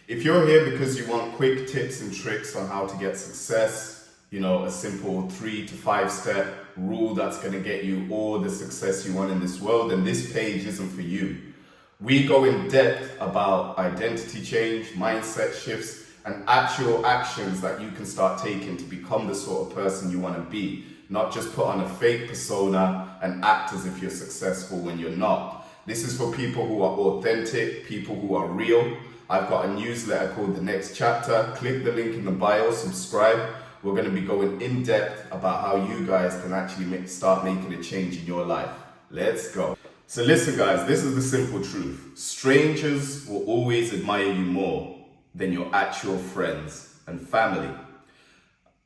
If you're here because you want quick tips and tricks on how to get success, a simple 3 to 5 step rule that's going to get you all the success you want in this world, then this page isn't for you. We go in depth about identity change, mindset shifts, and actual actions that you can start taking to become the sort of person you want to be. Not just put on a fake persona and act as if you're successful when you're not. This is for people who are authentic, people who are real. I've got a newsletter called The Next Chapter. Click the link in the bio, subscribe. We're going to be going in depth about how you guys can actually start making a change in your life. Let's go. So listen guys, this is the simple truth. Strangers will always admire you more than your actual friends and family.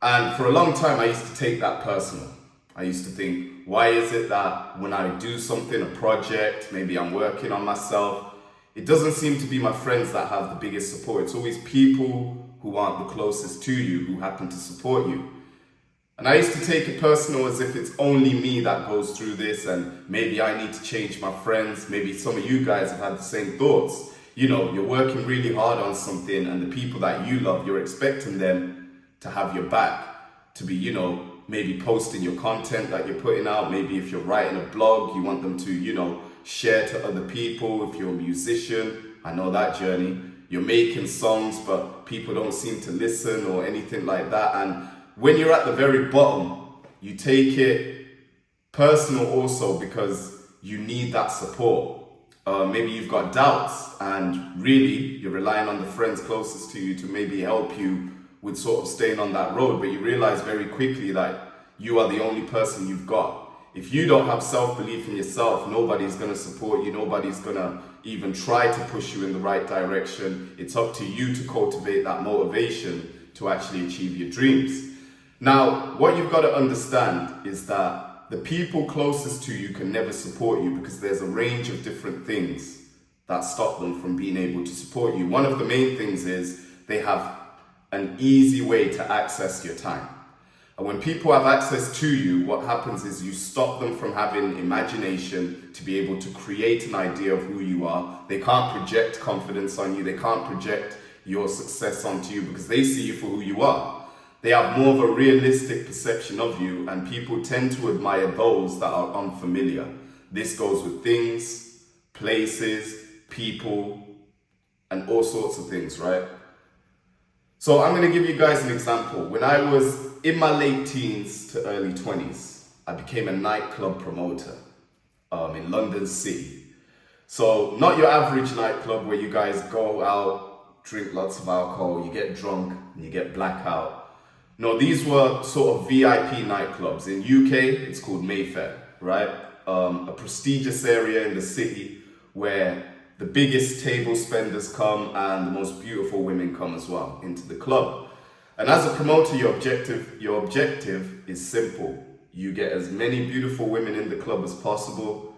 And for a long time, I used to take that personal. I used to think, why is it that when I do something, a project, maybe I'm working on myself, it doesn't seem to be my friends that have the biggest support. It's always people who aren't the closest to you who happen to support you. And I used to take it personal as if it's only me that goes through this and maybe I need to change my friends. Maybe some of you guys have had the same thoughts. You're working really hard on something and the people that you love, you're expecting them to have your back, to be, maybe posting your content that you're putting out. Maybe if you're writing a blog, you want them to, share to other people. If you're a musician, I know that journey. You're making songs, but people don't seem to listen or anything like that. And when you're at the very bottom, you take it personal also because you need that support. Maybe you've got doubts and really you're relying on the friends closest to you to maybe help you with sort of staying on that road, but you realize very quickly that you are the only person you've got. If you don't have self-belief in yourself, nobody's going to support you. Nobody's going to even try to push you in the right direction. It's up to you to cultivate that motivation to actually achieve your dreams. Now, what you've got to understand is that the people closest to you can never support you because there's a range of different things that stop them from being able to support you. One of the main things is they have an easy way to access your time. And when people have access to you, what happens is you stop them from having imagination to be able to create an idea of who you are. They can't project confidence on you. They can't project your success onto you because they see you for who you are. They have more of a realistic perception of you, and people tend to admire those that are unfamiliar. This goes with things, places, people, and all sorts of things, right? So I'm going to give you guys an example. When I was in my late teens to early 20s, I became a nightclub promoter in London City. So not your average nightclub where you guys go out, drink lots of alcohol, you get drunk, and you get blackout. No, these were sort of VIP nightclubs. In UK, it's called Mayfair, right? A prestigious area in the city where the biggest table spenders come and the most beautiful women come as well into the club. And as a promoter, your objective is simple. You get as many beautiful women in the club as possible.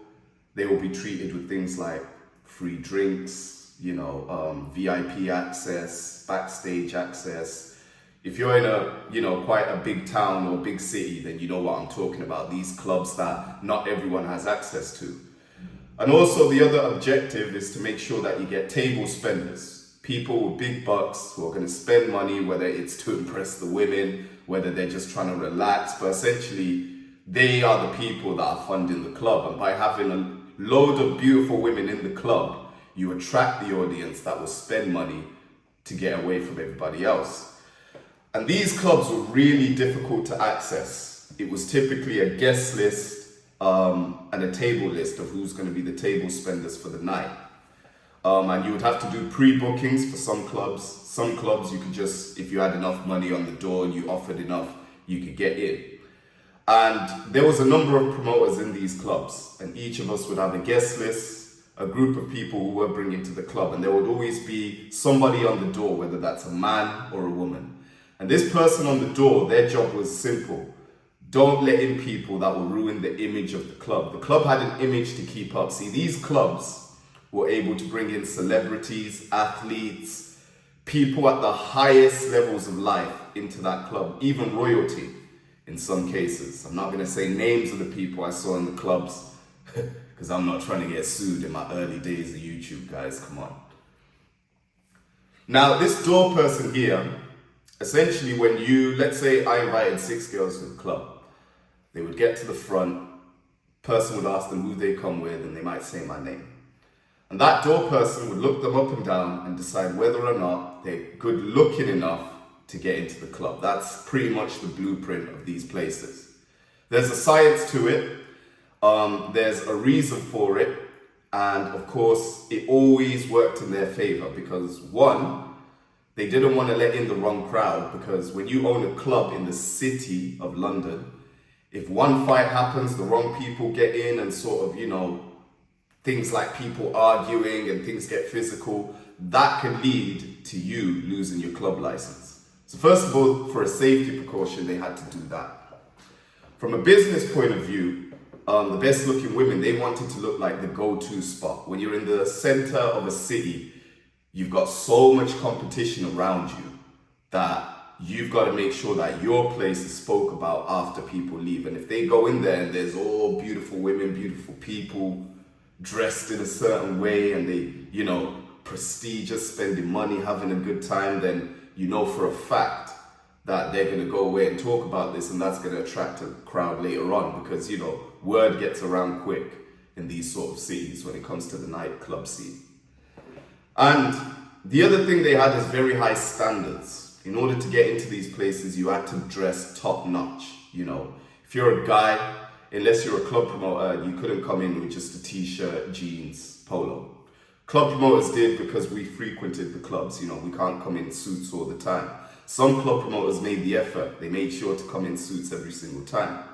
They will be treated with things like free drinks, VIP access, backstage access. If you're in a, quite a big town or big city, then you know what I'm talking about. These clubs that not everyone has access to. And also the other objective is to make sure that you get table spenders, people with big bucks who are going to spend money, whether it's to impress the women, whether they're just trying to relax, but essentially they are the people that are funding the club. And by having a load of beautiful women in the club, you attract the audience that will spend money to get away from everybody else. And these clubs were really difficult to access. It was typically a guest list and a table list of who's going to be the table spenders for the night. And you would have to do pre-bookings for some clubs. Some clubs you could just, if you had enough money on the door and you offered enough, you could get in. And there was a number of promoters in these clubs, and each of us would have a guest list, a group of people who were bringing to the club, and there would always be somebody on the door, whether that's a man or a woman. And this person on the door, their job was simple. Don't let in people that will ruin the image of the club. The club had an image to keep up. See, these clubs were able to bring in celebrities, athletes, people at the highest levels of life into that club, even royalty in some cases. I'm not going to say names of the people I saw in the clubs because I'm not trying to get sued in my early days of YouTube, guys. Come on. Now, this door person here, essentially when let's say I invited 6 girls to the club, they would get to the front, person would ask them who they come with, and they might say my name. And that door person would look them up and down and decide whether or not they're good looking enough to get into the club. That's pretty much the blueprint of these places. There's a science to it, there's a reason for it, and of course it always worked in their favor because one, they didn't want to let in the wrong crowd, because when you own a club in the city of London, if one fight happens, the wrong people get in and sort of, things like people arguing and things get physical, that can lead to you losing your club license. So first of all, for a safety precaution, they had to do that. From a business point of view, the best looking women, they wanted to look like the go-to spot. When you're in the center of a city, you've got so much competition around you that you've got to make sure that your place is spoke about after people leave. And if they go in there and there's all beautiful women, beautiful people, dressed in a certain way, and they, prestigious, spending money, having a good time, then you know for a fact that they're going to go away and talk about this, and that's going to attract a crowd later on, because, word gets around quick in these sort of cities when it comes to the nightclub scene. And the other thing they had is very high standards. In order to get into these places, you had to dress top notch. If you're a guy, unless you're a club promoter, you couldn't come in with just a t-shirt, jeans, polo. Club promoters did, because we frequented the clubs. We can't come in suits all the time. Some club promoters made the effort. They made sure to come in suits every single time.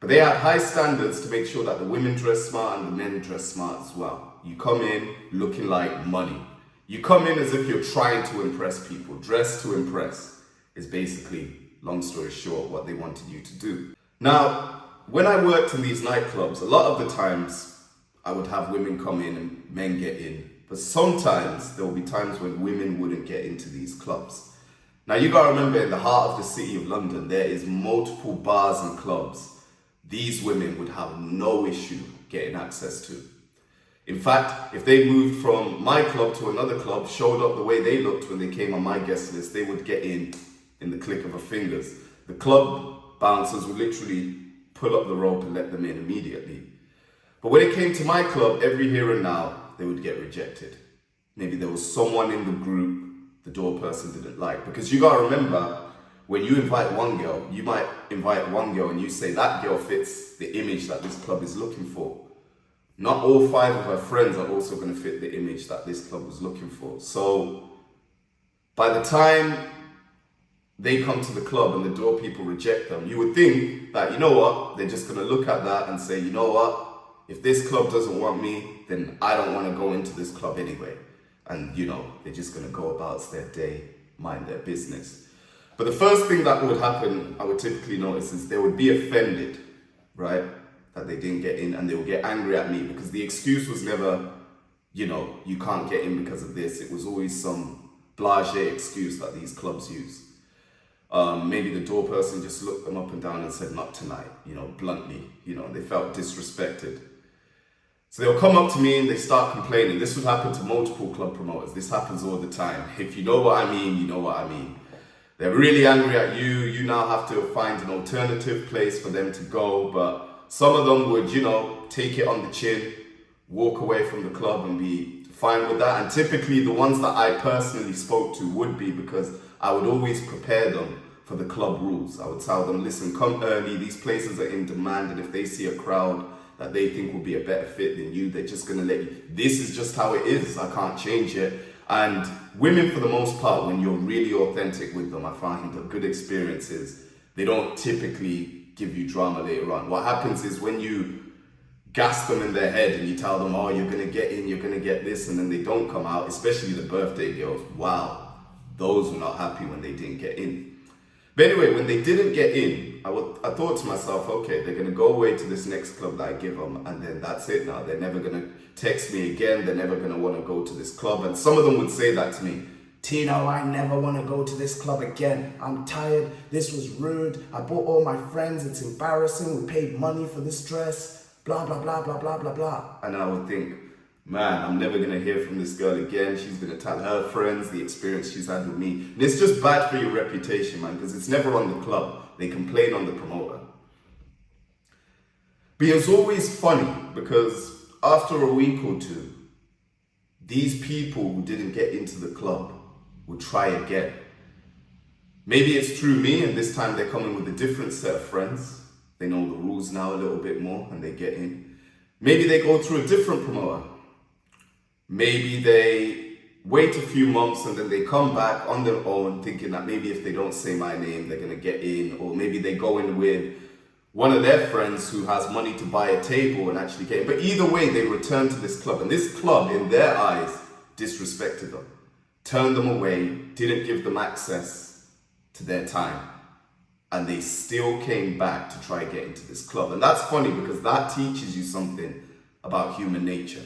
But they had high standards to make sure that the women dress smart and the men dress smart as well. You come in looking like money. You come in as if you're trying to impress people. Dress to impress is basically, long story short, what they wanted you to do. Now, when I worked in these nightclubs, a lot of the times I would have women come in and men get in. But sometimes there will be times when women wouldn't get into these clubs. Now, you gotta remember, in the heart of the city of London, there is multiple bars and clubs these women would have no issue getting access to. In fact, if they moved from my club to another club, showed up the way they looked when they came on my guest list, they would get in the click of a fingers. The club bouncers would literally pull up the rope and let them in immediately. But when it came to my club, every here and now, they would get rejected. Maybe there was someone in the group the door person didn't like. Because you gotta remember, when you invite one girl, you might invite one girl and you say that girl fits the image that this club is looking for. Not all 5 of her friends are also going to fit the image that this club was looking for. So by the time they come to the club and the door people reject them, you would think that, they're just going to look at that and say, if this club doesn't want me, then I don't want to go into this club anyway. And, they're just going to go about their day, mind their business. But the first thing that would happen, I would typically notice, is they would be offended, right? That they didn't get in, and they would get angry at me, because the excuse was never, you can't get in because of this. It was always some blasé excuse that these clubs use. Maybe the door person just looked them up and down and said, not tonight, bluntly, they felt disrespected. So they'll come up to me and they start complaining. This would happen to multiple club promoters. This happens all the time. If you know what I mean, you know what I mean. They're really angry at you. You now have to find an alternative place for them to go. But some of them would, take it on the chin, walk away from the club and be fine with that. And typically the ones that I personally spoke to would be, because I would always prepare them for the club rules. I would tell them, listen, come early. These places are in demand. And if they see a crowd that they think will be a better fit than you, they're just going to let you. This is just how it is. I can't change it. And women, for the most part, when you're really authentic with them, I find a good experience is they don't typically give you drama later on. What happens is when you gas them in their head and you tell them, oh, you're going to get in, you're going to get this, and then they don't come out, especially the birthday girls. Wow, those were not happy when they didn't get in. But anyway, when they didn't get in, I thought to myself, okay, they're going to go away to this next club that I give them, and then that's it now. They're never going to text me again. They're never going to want to go to this club. And some of them would say that to me. Tino, I never want to go to this club again. I'm tired. This was rude. I bought all my friends. It's embarrassing. We paid money for this dress. Blah, blah, blah, blah, blah, blah, blah. And I would think, man, I'm never gonna hear from this girl again. She's gonna tell her friends the experience she's had with me. And it's just bad for your reputation, man, because it's never on the club. They complain on the promoter. But it's always funny because after a week or two, these people who didn't get into the club will try again. Maybe it's through me, and this time they're coming with a different set of friends. They know the rules now a little bit more and they get in. Maybe they go through a different promoter. Maybe they wait a few months and then they come back on their own thinking that maybe if they don't say my name, they're gonna get in. Or maybe they go in with one of their friends who has money to buy a table and actually get in. But either way, they return to this club. And this club, in their eyes, disrespected them, turned them away, didn't give them access to their time. And they still came back to try and get into this club. And that's funny because that teaches you something about human nature.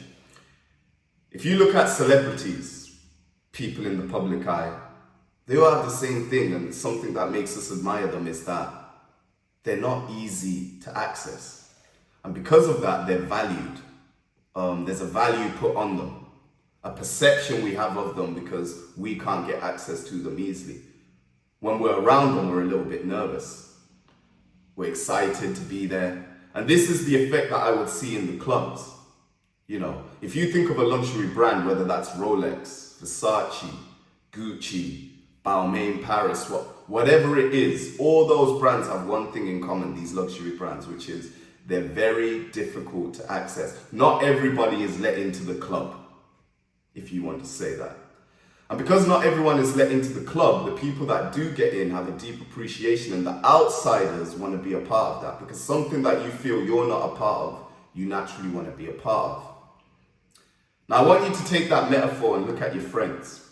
If you look at celebrities, people in the public eye, they all have the same thing, and something that makes us admire them is that they're not easy to access. And because of that, they're valued. There's a value put on them, a perception we have of them because we can't get access to them easily. When we're around them, we're a little bit nervous. We're excited to be there. And this is the effect that I would see in the clubs. You know, if you think of a luxury brand, whether that's Rolex, Versace, Gucci, Balmain Paris, whatever it is, all those brands have one thing in common, these luxury brands, which is they're very difficult to access. Not everybody is let into the club, if you want to say that. And because not everyone is let into the club, the people that do get in have a deep appreciation, and the outsiders want to be a part of that, because something that you feel you're not a part of, you naturally want to be a part of. Now, I want you to take that metaphor and look at your friends.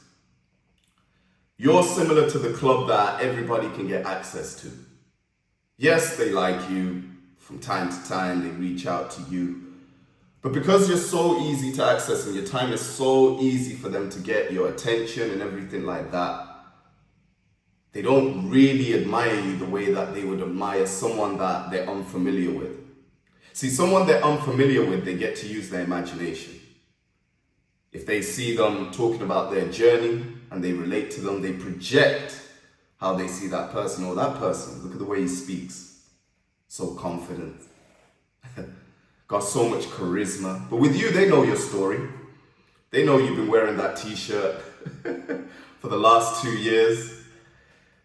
You're similar to the club that everybody can get access to. Yes, they like you. From time to time, they reach out to you. But because you're so easy to access and your time is so easy for them to get your attention and everything like that, they don't really admire you the way that they would admire someone that they're unfamiliar with. See, someone they're unfamiliar with, they get to use their imagination. If they see them talking about their journey and they relate to them, they project how they see that person or that person. Look at the way he speaks. So confident. Got so much charisma. But with you, they know your story. They know you've been wearing that t-shirt for the last 2 years.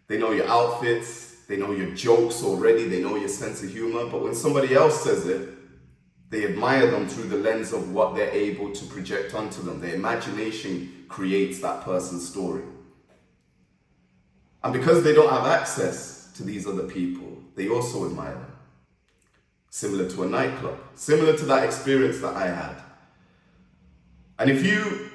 They know your outfits. They know your jokes already. They know your sense of humor. But when somebody else says it, they admire them through the lens of what they're able to project onto them. Their imagination creates that person's story. And because they don't have access to these other people, they also admire them. Similar to a nightclub, similar to that experience that I had. And if you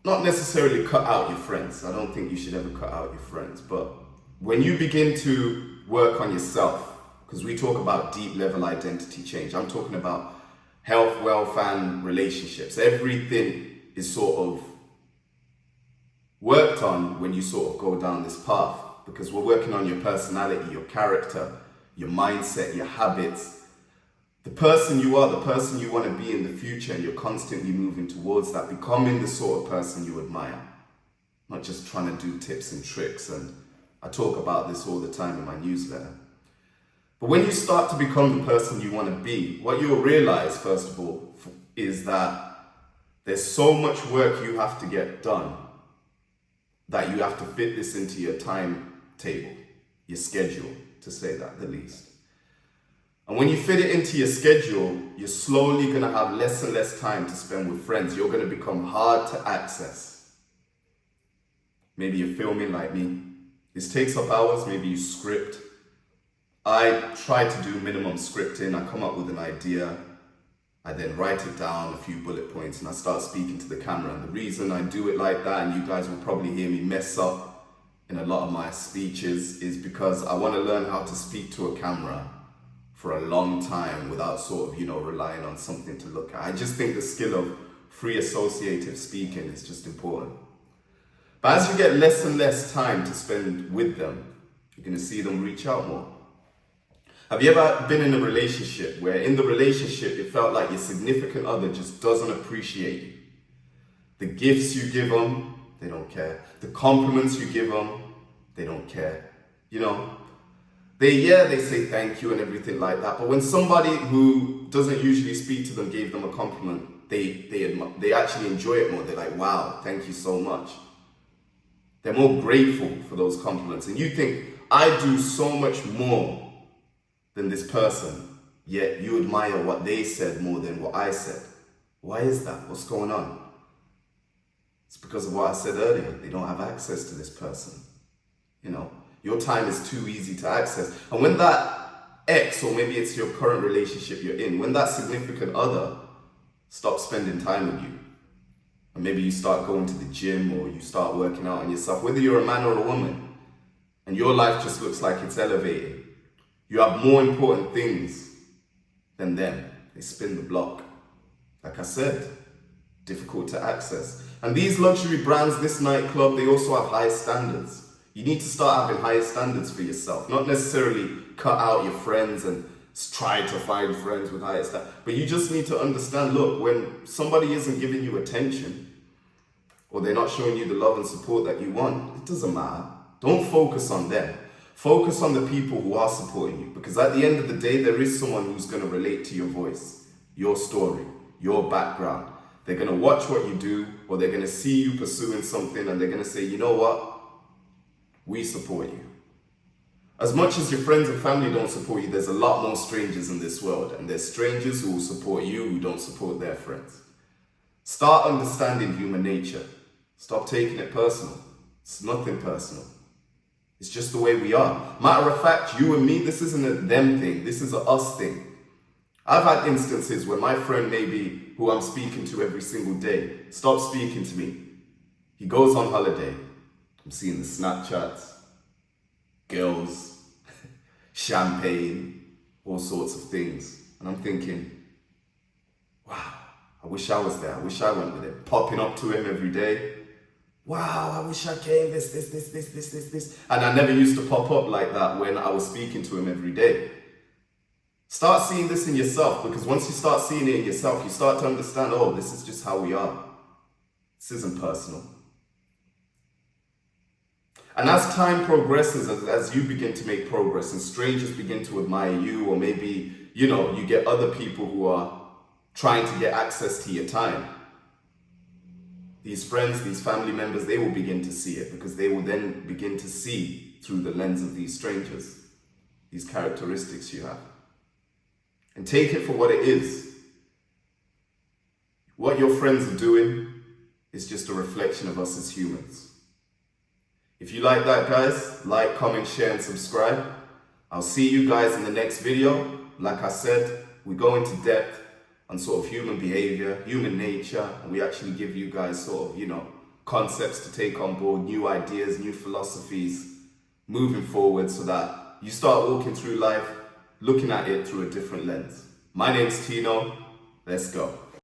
not necessarily cut out your friends, I don't think you should ever cut out your friends, but when you begin to work on yourself, because we talk about deep level identity change, I'm talking about health, wealth, and relationships. Everything is sort of worked on when you sort of go down this path, because we're working on your personality, your character, your mindset, your habits, the person you are, the person you want to be in the future, and you're constantly moving towards that, becoming the sort of person you admire, not just trying to do tips and tricks. And I talk about this all the time in my newsletter. But when you start to become the person you want to be, what you'll realize, first of all, is that there's so much work you have to get done that you have to fit this into your timetable, your schedule, to say that the least. And when you fit it into your schedule, you're slowly going to have less and less time to spend with friends. You're going to become hard to access. Maybe you're filming like me. This takes up hours. Maybe you script. I try to do minimum scripting. I come up with an idea. I then write it down, a few bullet points, and I start speaking to the camera. And the reason I do it like that, and you guys will probably hear me mess up in a lot of my speeches, is because I want to learn how to speak to a camera for a long time without sort of, relying on something to look at. I just think the skill of free associative speaking is just important. But as you get less and less time to spend with them, you're going to see them reach out more. Have you ever been in a relationship where in the relationship it felt like your significant other just doesn't appreciate you? The gifts you give them, they don't care. The compliments you give them, they don't care. You know, they say thank you and everything like that. But when somebody who doesn't usually speak to them gave them a compliment, they actually enjoy it more. They're like, wow, thank you so much. They're more grateful for those compliments. And you think, I do so much more than this person, yet you admire what they said more than what I said. Why is that? What's going on? It's because of what I said earlier. They don't have access to this person. You know, your time is too easy to access. And when that ex, or maybe it's your current relationship you're in, when that significant other stops spending time with you, and maybe you start going to the gym or you start working out on yourself, whether you're a man or a woman, and your life just looks like it's elevating, you have more important things than them. They spin the block. Like I said, difficult to access. And these luxury brands, this nightclub, they also have high standards. You need to start having higher standards for yourself. Not necessarily cut out your friends and try to find friends with higher standards. But you just need to understand, look, when somebody isn't giving you attention, or they're not showing you the love and support that you want, it doesn't matter. Don't focus on them. Focus on the people who are supporting you. Because at the end of the day, there is someone who's going to relate to your voice, your story, your background. They're going to watch what you do, or they're going to see you pursuing something, and they're going to say, you know what? We support you. As much as your friends and family don't support you, there's a lot more strangers in this world. And there's strangers who will support you who don't support their friends. Start understanding human nature. Stop taking it personal. It's nothing personal. It's just the way we are. Matter of fact, you and me, this isn't a them thing. This is a us thing. I've had instances where my friend, maybe who I'm speaking to every single day, stops speaking to me. He goes on holiday. I'm seeing the Snapchats, girls, champagne, all sorts of things. And I'm thinking, wow, I wish I was there. I wish I went with him. Popping up to him every day. Wow, I wish I came, this. And I never used to pop up like that when I was speaking to him every day. Start seeing this in yourself, because once you start seeing it in yourself, you start to understand, oh, this is just how we are. This isn't personal. And as time progresses, as you begin to make progress and strangers begin to admire you, or maybe, you know, you get other people who are trying to get access to your time, these friends, these family members, they will begin to see it, because they will then begin to see through the lens of these strangers, these characteristics you have. And take it for what it is. What your friends are doing is just a reflection of us as humans. If you like that, guys, like, comment, share, and subscribe. I'll see you guys in the next video. Like I said, we go into depth on sort of human behavior, human nature, and we actually give you guys sort of, you know, concepts to take on board, new ideas, new philosophies, moving forward, so that you start walking through life looking at it through a different lens. My name's Tino. Let's go.